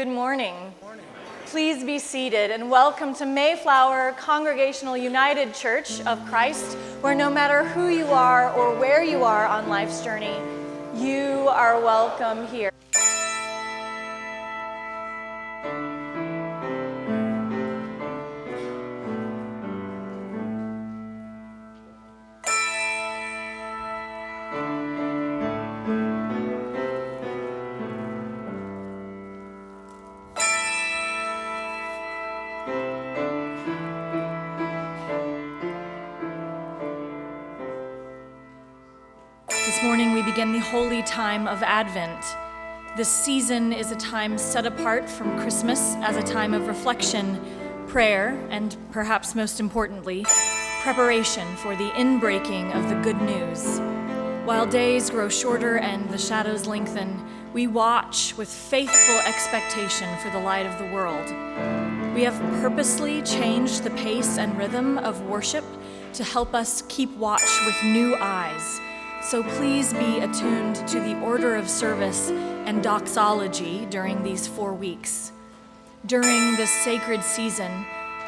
Good morning. Please be seated and welcome to Mayflower Congregational United Church of Christ, where no matter who you are or where you are on life's journey, you are welcome here. This morning we begin the holy time of Advent. This season is a time set apart from Christmas as a time of reflection, prayer, and perhaps most importantly, preparation for the inbreaking of the good news. While days grow shorter and the shadows lengthen, we watch with faithful expectation for the light of the world. We have purposely changed the pace and rhythm of worship to help us keep watch with new eyes. So please be attuned to the order of service and doxology during these 4 weeks. During this sacred season,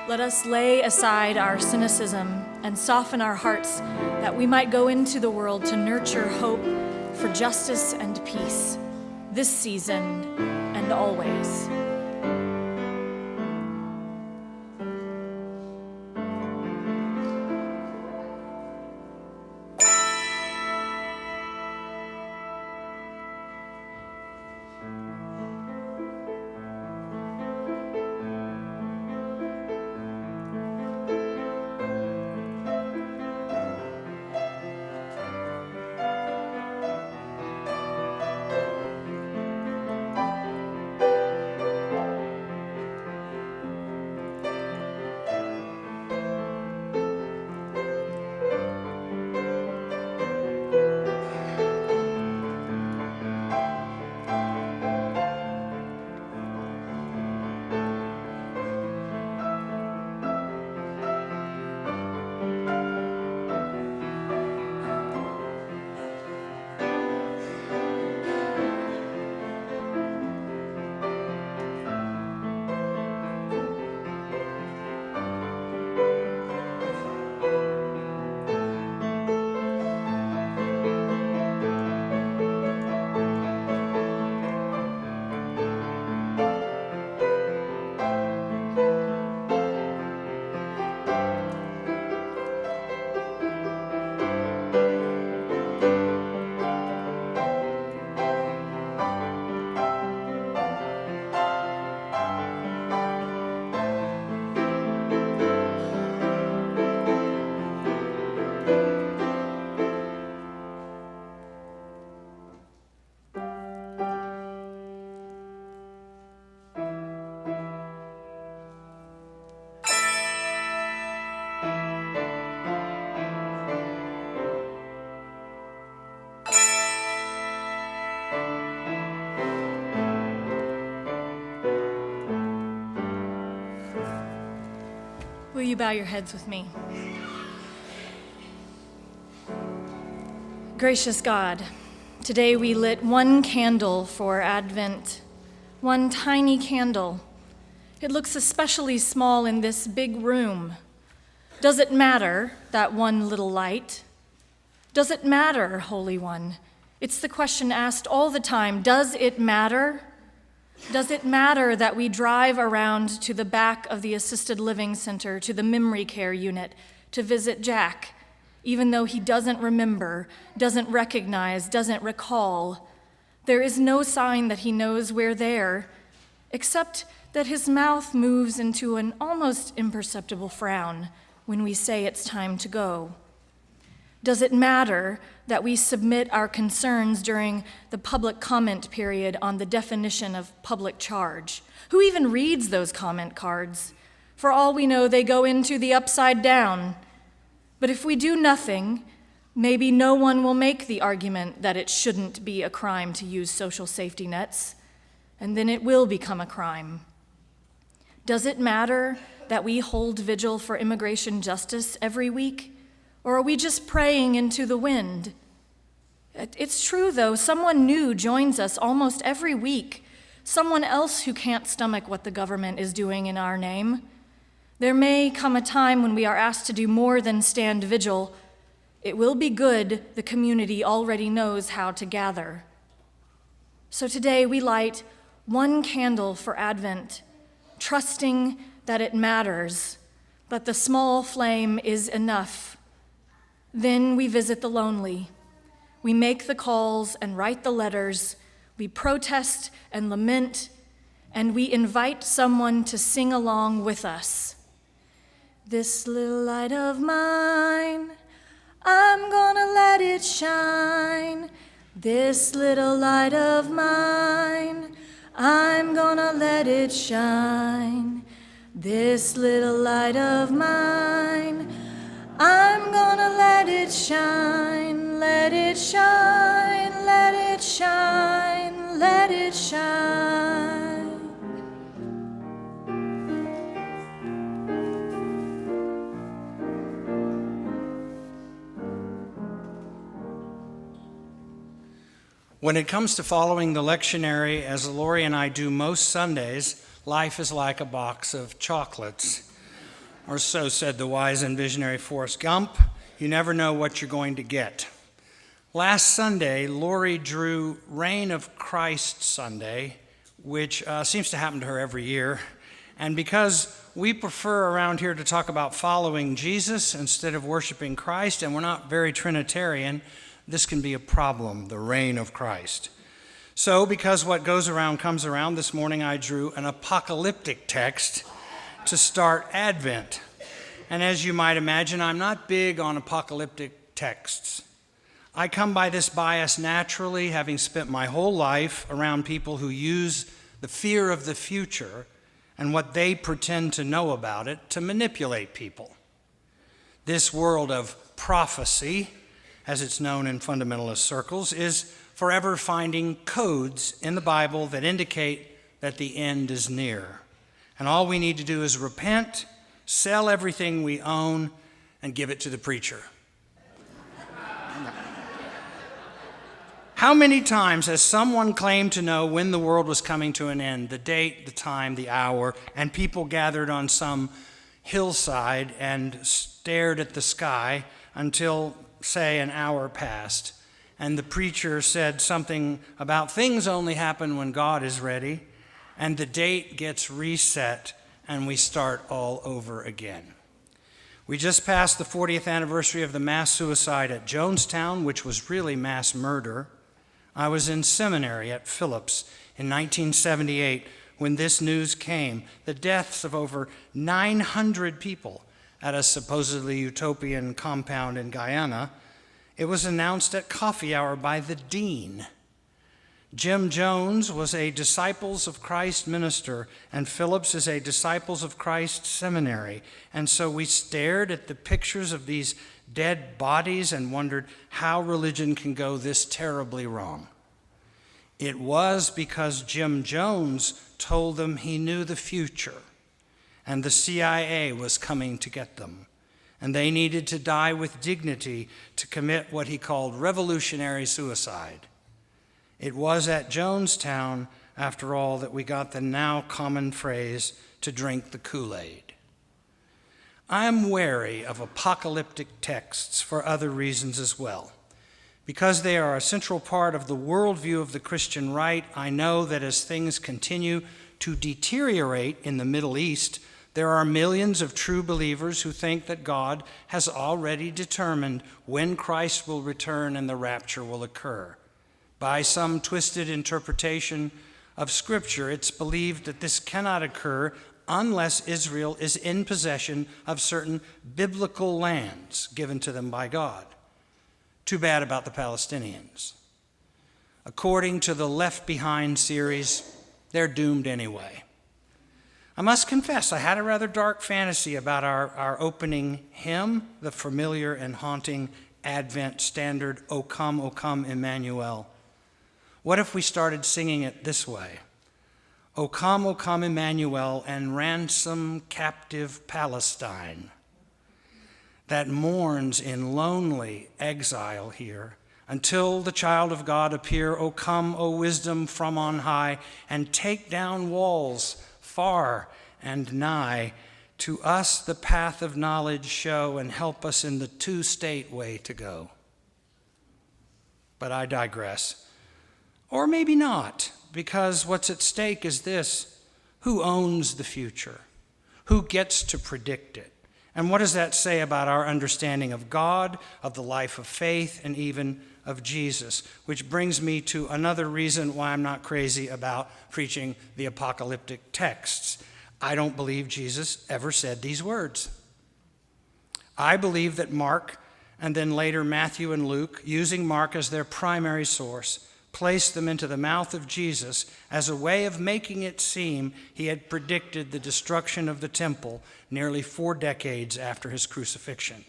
let us lay aside our cynicism and soften our hearts that we might go into the world to nurture hope for justice and peace, this season and always. Will you bow your heads with me? Gracious God, today we lit one candle for Advent, one tiny candle. It looks especially small in this big room. Does it matter, that one little light? Does it matter, Holy One? It's the question asked all the time. Does it matter? Does it matter that we drive around to the back of the assisted living center, to the memory care unit, to visit Jack, even though he doesn't remember, doesn't recognize, doesn't recall? There is no sign that he knows we're there, except that his mouth moves into an almost imperceptible frown when we say it's time to go. Does it matter that we submit our concerns during the public comment period on the definition of public charge? Who even reads those comment cards? For all we know, they go into the upside down. But if we do nothing, maybe no one will make the argument that it shouldn't be a crime to use social safety nets, and then it will become a crime. Does it matter that we hold vigil for immigration justice every week? Or are we just praying into the wind? It's true, though, someone new joins us almost every week someone else who can't stomach what the government is doing in our name. There may come a time when we are asked to do more than stand vigil. It will be good the community already knows how to gather. So today we light one candle for Advent, trusting that it matters, but the small flame is enough. Then we visit the lonely. We make the calls and write the letters. We protest and lament, and we invite someone to sing along with us. This little light of mine, I'm gonna let it shine. This little light of mine, I'm gonna let it shine. This little light of mine, I'm gonna let it shine, let it shine, let it shine, let it shine. When it comes to following the lectionary, as Lori and I do most Sundays, life is like a box of chocolates. Or so said the wise and visionary Forrest Gump. You never know what you're going to get. Last Sunday, Lori drew Reign of Christ Sunday, which seems to happen to her every year. And because we prefer around here to talk about following Jesus instead of worshiping Christ, and we're not very Trinitarian, this can be a problem, the reign of Christ. So, because what goes around comes around, this morning I drew an apocalyptic text to start Advent. And as you might imagine, I'm not big on apocalyptic texts. I come by this bias naturally, having spent my whole life around people who use the fear of the future and what they pretend to know about it to manipulate people. This world of prophecy, as it's known in fundamentalist circles, is forever finding codes in the Bible that indicate that the end is near. And all we need to do is repent, sell everything we own, and give it to the preacher. How many times has someone claimed to know when the world was coming to an end, the date, the time, the hour, and people gathered on some hillside and stared at the sky until, say, an hour passed, and the preacher said something about things only happen when God is ready, and the date gets reset, and we start all over again. We just passed the 40th anniversary of the mass suicide at Jonestown, which was really mass murder. I was in seminary at Phillips in 1978 when this news came, the deaths of over 900 people at a supposedly utopian compound in Guyana. It was announced at coffee hour by the dean. Jim Jones was a Disciples of Christ minister, and Phillips is a Disciples of Christ seminary. And so we stared at the pictures of these dead bodies and wondered how religion can go this terribly wrong. It was because Jim Jones told them he knew the future, and the CIA was coming to get them. And they needed to die with dignity to commit what he called revolutionary suicide. It was at Jonestown, after all, that we got the now common phrase, to drink the Kool-Aid. I am wary of apocalyptic texts for other reasons as well. Because they are a central part of the worldview of the Christian right, I know that as things continue to deteriorate in the Middle East, there are millions of true believers who think that God has already determined when Christ will return and the rapture will occur. By some twisted interpretation of Scripture, it's believed that this cannot occur unless Israel is in possession of certain biblical lands given to them by God. Too bad about the Palestinians. According to the Left Behind series, they're doomed anyway. I must confess, I had a rather dark fantasy about our opening hymn, the familiar and haunting Advent standard, O come, Emmanuel. What if we started singing it this way? O come, Emmanuel, and ransom captive Palestine that mourns in lonely exile here until the child of God appear. O come, O wisdom from on high, and take down walls far and nigh. To us the path of knowledge show, and help us in the two-state way to go. But I digress. Or maybe not, because what's at stake is this: who owns the future? Who gets to predict it? And what does that say about our understanding of God, of the life of faith, and even of Jesus? Which brings me to another reason why I'm not crazy about preaching the apocalyptic texts. I don't believe Jesus ever said these words. I believe that Mark, and then later Matthew and Luke, using Mark as their primary source, placed them into the mouth of Jesus as a way of making it seem he had predicted the destruction of the temple nearly 4 decades after his crucifixion.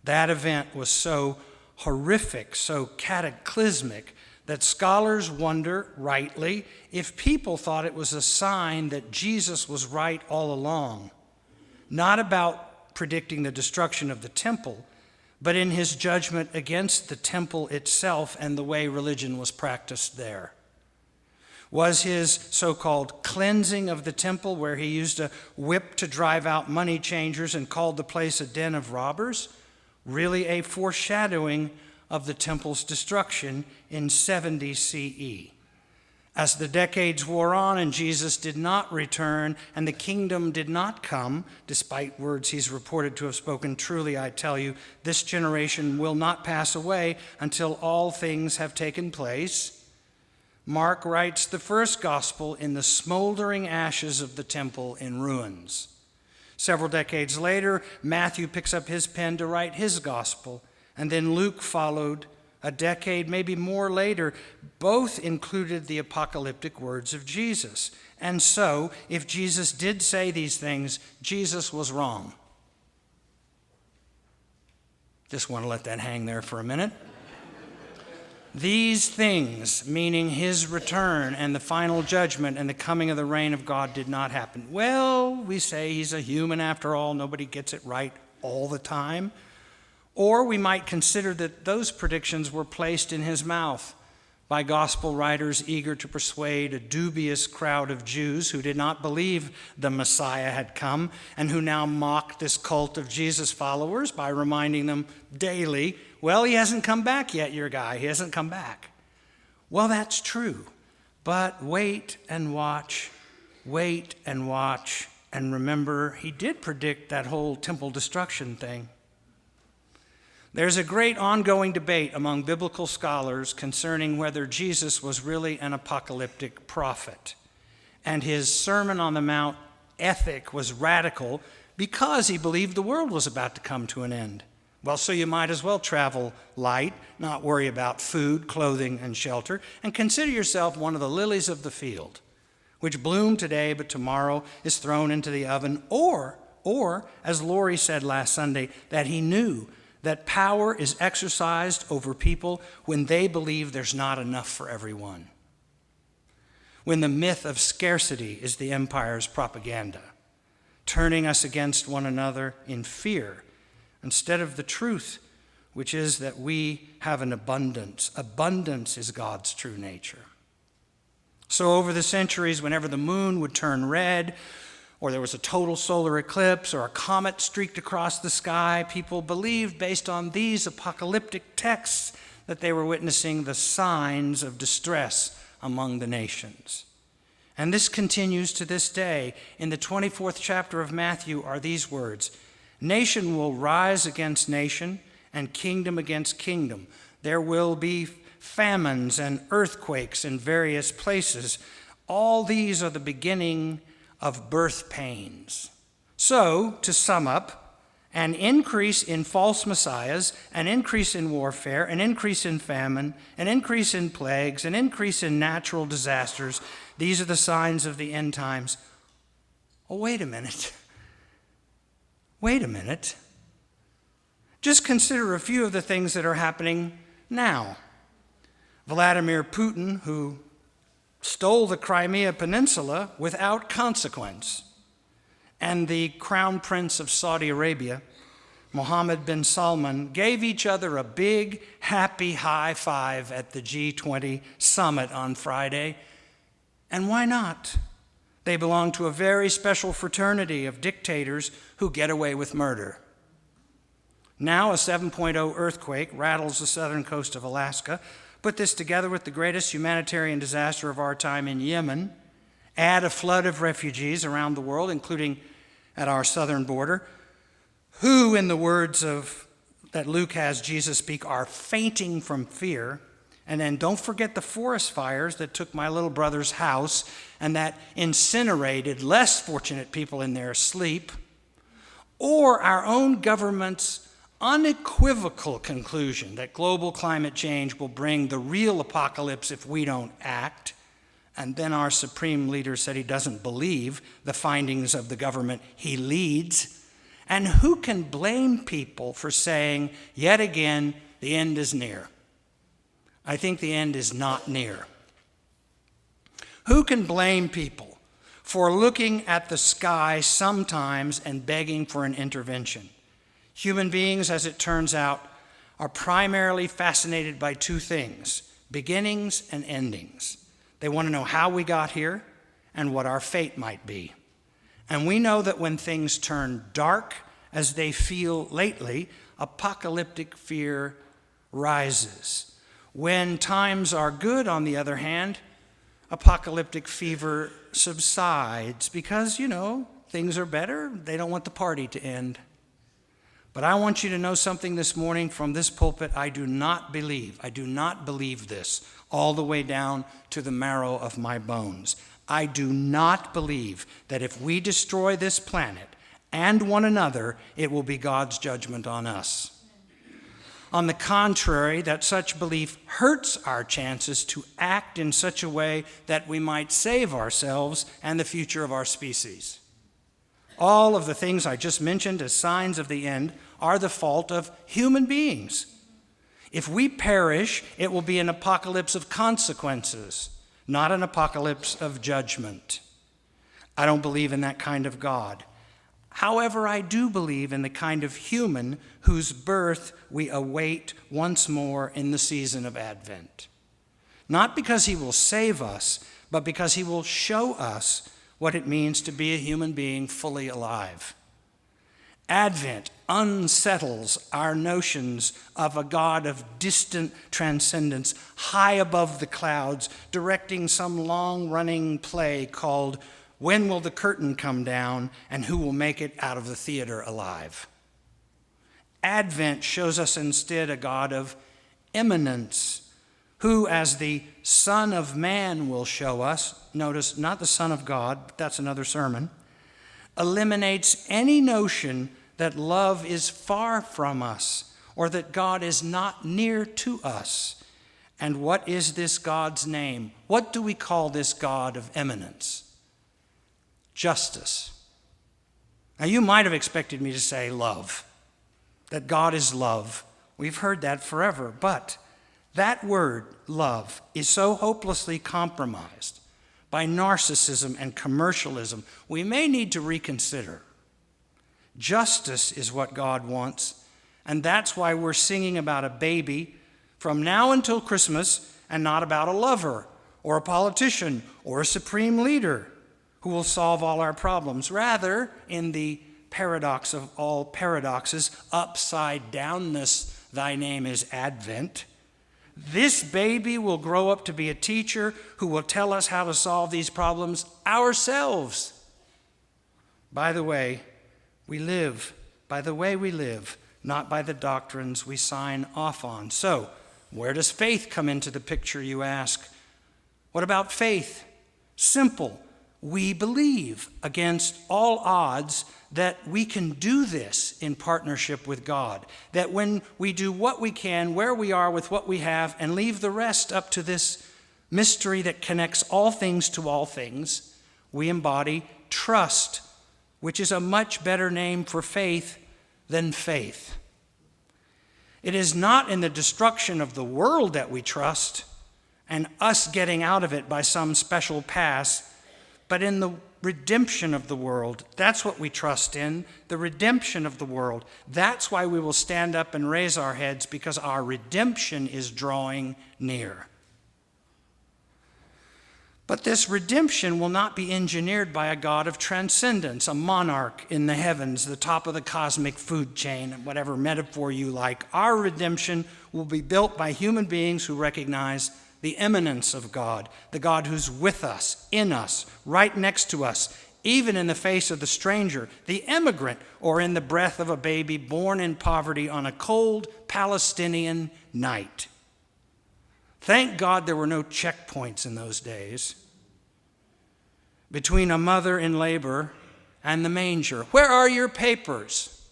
That event was so horrific, so cataclysmic, that scholars wonder, rightly, if people thought it was a sign that Jesus was right all along, not about predicting the destruction of the temple, but in his judgment against the temple itself and the way religion was practiced there. Was his so-called cleansing of the temple, where he used a whip to drive out money changers and called the place a den of robbers, really a foreshadowing of the temple's destruction in 70 CE? As the decades wore on and Jesus did not return and the kingdom did not come, despite words he's reported to have spoken, truly I tell you, this generation will not pass away until all things have taken place, Mark writes the first gospel in the smoldering ashes of the temple in ruins. Several decades later, Matthew picks up his pen to write his gospel, and then Luke followed a decade, maybe more later. Both included the apocalyptic words of Jesus. And so, if Jesus did say these things, Jesus was wrong. Just want to let that hang there for a minute. These things, meaning his return and the final judgment and the coming of the reign of God, did not happen. Well, we say he's a human after all. Nobody gets it right all the time. Or we might consider that those predictions were placed in his mouth by gospel writers eager to persuade a dubious crowd of Jews who did not believe the Messiah had come and who now mocked this cult of Jesus followers by reminding them daily, well, he hasn't come back yet, your guy. He hasn't come back. Well, that's true. But wait and watch, and remember, he did predict that whole temple destruction thing. There's a great ongoing debate among biblical scholars concerning whether Jesus was really an apocalyptic prophet, and his Sermon on the Mount ethic was radical because he believed the world was about to come to an end. Well, so you might as well travel light, not worry about food, clothing, and shelter, and consider yourself one of the lilies of the field, which bloom today but tomorrow is thrown into the oven. Or, as Lori said last Sunday, that he knew that power is exercised over people when they believe there's not enough for everyone. When the myth of scarcity is the empire's propaganda, turning us against one another in fear, instead of the truth, which is that we have an abundance. Abundance is God's true nature. So over the centuries, whenever the moon would turn red, or there was a total solar eclipse, or a comet streaked across the sky, people believed, based on these apocalyptic texts, that they were witnessing the signs of distress among the nations. And this continues to this day. In the 24th chapter of Matthew are these words: nation will rise against nation, and kingdom against kingdom. There will be famines and earthquakes in various places. All these are the beginning of birth pains. So, to sum up, an increase in false messiahs, an increase in warfare, an increase in famine, an increase in plagues, an increase in natural disasters. These are the signs of the end times. Oh, wait a minute. Just consider a few of the things that are happening now. Vladimir Putin, who stole the Crimea Peninsula without consequence, and the Crown Prince of Saudi Arabia, Mohammed bin Salman, gave each other a big, happy high five at the G20 summit on Friday. And why not? They belong to a very special fraternity of dictators who get away with murder. Now a 7.0 earthquake rattles the southern coast of Alaska. Put this together with the greatest humanitarian disaster of our time in Yemen. Add a flood of refugees around the world, including at our southern border, who, in the words that Luke has Jesus speak, are fainting from fear. And then don't forget the forest fires that took my little brother's house and that incinerated less fortunate people in their sleep. Or our own government's unequivocal conclusion that global climate change will bring the real apocalypse if we don't act. And then our supreme leader said he doesn't believe the findings of the government he leads. And who can blame people for saying, yet again, the end is near? I think the end is not near. Who can blame people for looking at the sky sometimes and begging for an intervention? Human beings, as it turns out, are primarily fascinated by two things: beginnings and endings. They want to know how we got here and what our fate might be. And we know that when things turn dark, as they feel lately, apocalyptic fear rises. When times are good, on the other hand, apocalyptic fever subsides because, things are better. They don't want the party to end. But I want you to know something this morning from this pulpit. I do not believe this all the way down to the marrow of my bones. I do not believe that if we destroy this planet and one another, it will be God's judgment on us. On the contrary, that such belief hurts our chances to act in such a way that we might save ourselves and the future of our species. All of the things I just mentioned as signs of the end are the fault of human beings. If we perish, it will be an apocalypse of consequences, not an apocalypse of judgment. I don't believe in that kind of God. However, I do believe in the kind of human whose birth we await once more in the season of Advent. Not because he will save us, but because he will show us what it means to be a human being fully alive. Advent unsettles our notions of a God of distant transcendence, high above the clouds, directing some long-running play called When Will the Curtain Come Down, and Who Will Make It Out of the Theater Alive? Advent shows us instead a God of imminence, who, as the Son of Man will show us, notice, not the Son of God, but that's another sermon, eliminates any notion that love is far from us or that God is not near to us. And what is this God's name? What do we call this God of imminence? Justice. Now, you might have expected me to say love, that God is love. We've heard that forever, but that word, love, is so hopelessly compromised by narcissism and commercialism, we may need to reconsider. Justice is what God wants, and that's why we're singing about a baby from now until Christmas and not about a lover or a politician or a supreme leader who will solve all our problems. Rather, in the paradox of all paradoxes, upside downness, thy name is Advent. This baby will grow up to be a teacher who will tell us how to solve these problems ourselves. By the way we live, not by the doctrines we sign off on. So, where does faith come into the picture, you ask? What about faith? Simple. We believe against all odds that we can do this in partnership with God, that when we do what we can, where we are with what we have, and leave the rest up to this mystery that connects all things to all things, we embody trust, which is a much better name for faith than faith. It is not in the destruction of the world that we trust and us getting out of it by some special pass, but in the redemption of the world. That's what we trust in, the redemption of the world. That's why we will stand up and raise our heads, because our redemption is drawing near. But this redemption will not be engineered by a God of transcendence, a monarch in the heavens, the top of the cosmic food chain, whatever metaphor you like. Our redemption will be built by human beings who recognize the immanence of God, the God who's with us, in us, right next to us, even in the face of the stranger, the immigrant, or in the breath of a baby born in poverty on a cold Palestinian night. Thank God there were no checkpoints in those days between a mother in labor and the manger. Where are your papers?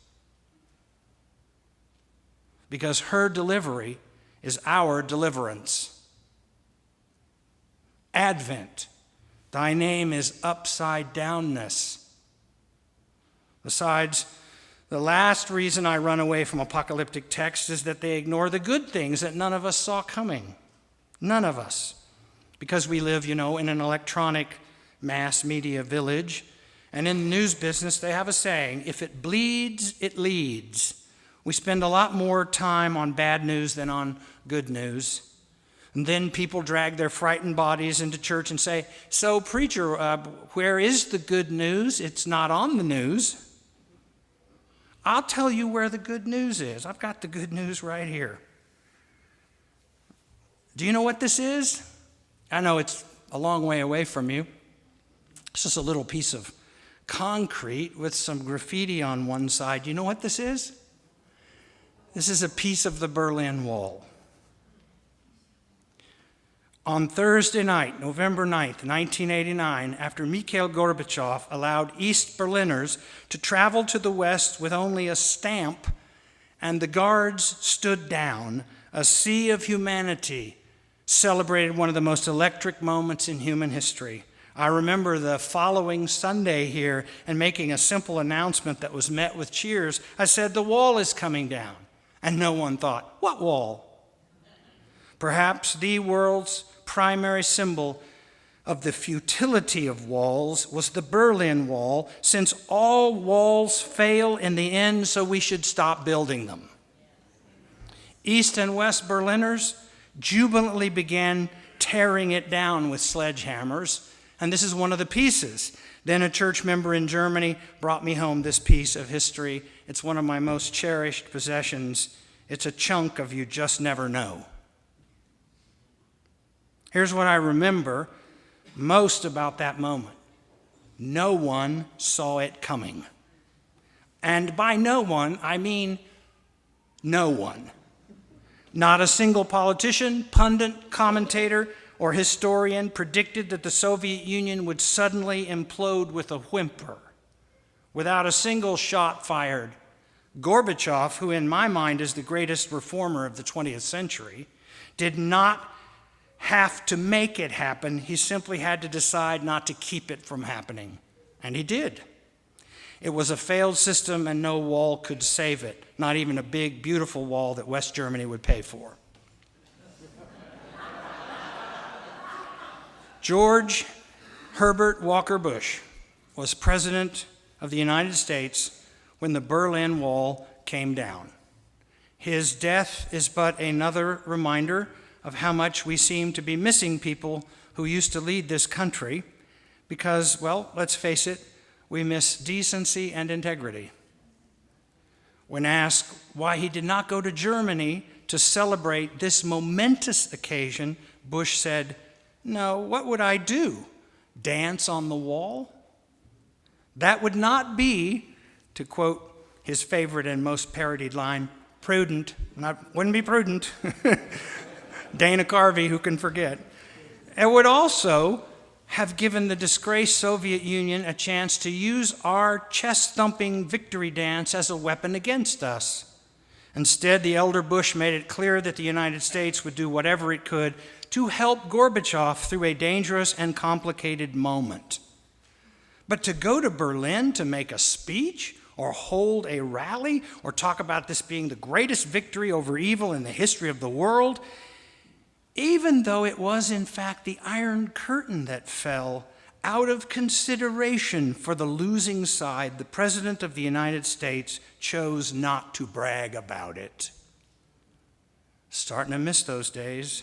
Because her delivery is our deliverance. Advent, thy name is upside downness. Besides, the last reason I run away from apocalyptic texts is that they ignore the good things that none of us saw coming. None of us. Because we live, in an electronic mass media village. And in the news business, they have a saying, if it bleeds, it leads. We spend a lot more time on bad news than on good news. And then people drag their frightened bodies into church and say, so preacher, where is the good news? It's not on the news. I'll tell you where the good news is. I've got the good news right here. Do you know what this is? I know it's a long way away from you. It's just a little piece of concrete with some graffiti on one side. You know what this is? This is a piece of the Berlin Wall. On Thursday night, November 9th, 1989, after Mikhail Gorbachev allowed East Berliners to travel to the West with only a stamp, and the guards stood down, a sea of humanity celebrated one of the most electric moments in human history. I remember the following Sunday here and making a simple announcement that was met with cheers. I said, the wall is coming down. And no one thought, what wall? Perhaps the world's primary symbol of the futility of walls was the Berlin Wall, since all walls fail in the end, so we should stop building them. East and West Berliners jubilantly began tearing it down with sledgehammers, and this is one of the pieces. Then a church member in Germany brought me home this piece of history. It's one of my most cherished possessions. It's a chunk of You Just Never Know. Here's what I remember most about that moment. No one saw it coming. And by no one, I mean no one. Not a single politician, pundit, commentator, or historian predicted that the Soviet Union would suddenly implode with a whimper, without a single shot fired. Gorbachev, who in my mind is the greatest reformer of the 20th century, did not have to make it happen. He simply had to decide not to keep it from happening. And he did. It was a failed system, and no wall could save it, not even a big, beautiful wall that West Germany would pay for. George Herbert Walker Bush was president of the United States when the Berlin Wall came down. His death is but another reminder of how much we seem to be missing people who used to lead this country because, well, let's face it, we miss decency and integrity. When asked why he did not go to Germany to celebrate this momentous occasion, Bush said, "No, what would I do? Dance on the wall? That would not be," to quote his favorite and most parodied line, "prudent." Wouldn't be prudent. Dana Carvey, who can forget. It would also have given the disgraced Soviet Union a chance to use our chest-thumping victory dance as a weapon against us. Instead, the elder Bush made it clear that the United States would do whatever it could to help Gorbachev through a dangerous and complicated moment. But to go to Berlin to make a speech or hold a rally or talk about this being the greatest victory over evil in the history of the world, even though it was in fact the Iron Curtain that fell, out of consideration for the losing side, the President of the United States chose not to brag about it. Starting to miss those days.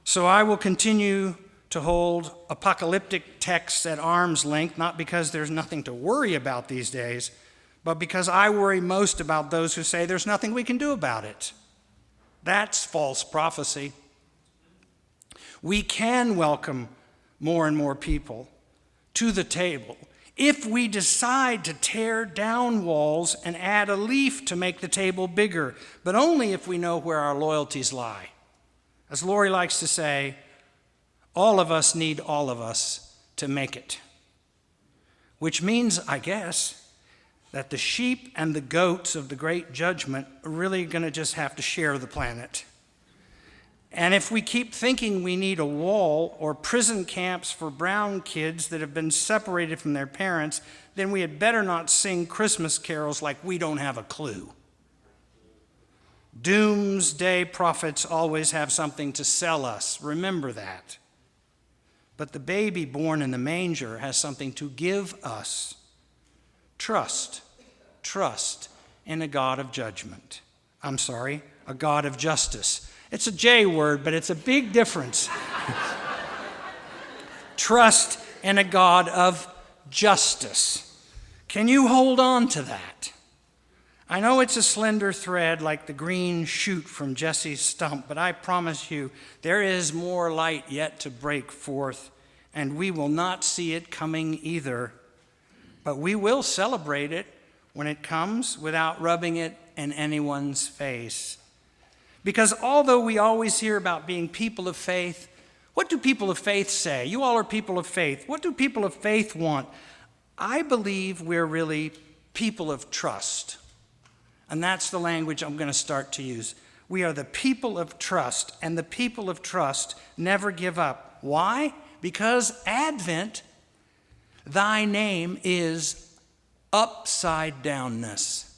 So I will continue to hold apocalyptic texts at arm's length, not because there's nothing to worry about these days, but because I worry most about those who say there's nothing we can do about it. That's false prophecy. We can welcome more and more people to the table if we decide to tear down walls and add a leaf to make the table bigger, but only if we know where our loyalties lie. As Lori likes to say, all of us need all of us to make it. Which means, I guess, that the sheep and the goats of the great judgment are really going to just have to share the planet. And if we keep thinking we need a wall or prison camps for brown kids that have been separated from their parents, then we had better not sing Christmas carols like we don't have a clue. Doomsday prophets always have something to sell us. Remember that. But the baby born in the manger has something to give us. Trust in a God of judgment. A God of justice. It's a J word, but it's a big difference. Trust in a God of justice. Can you hold on to that? I know it's a slender thread like the green shoot from Jesse's stump, but I promise you there is more light yet to break forth, and we will not see it coming either. But we will celebrate it when it comes without rubbing it in anyone's face. Because although we always hear about being people of faith, what do people of faith say? You all are people of faith. What do people of faith want? I believe we're really people of trust. And that's the language I'm going to start to use. We are the people of trust, and the people of trust never give up. Why? Because Advent, thy name is upside downness.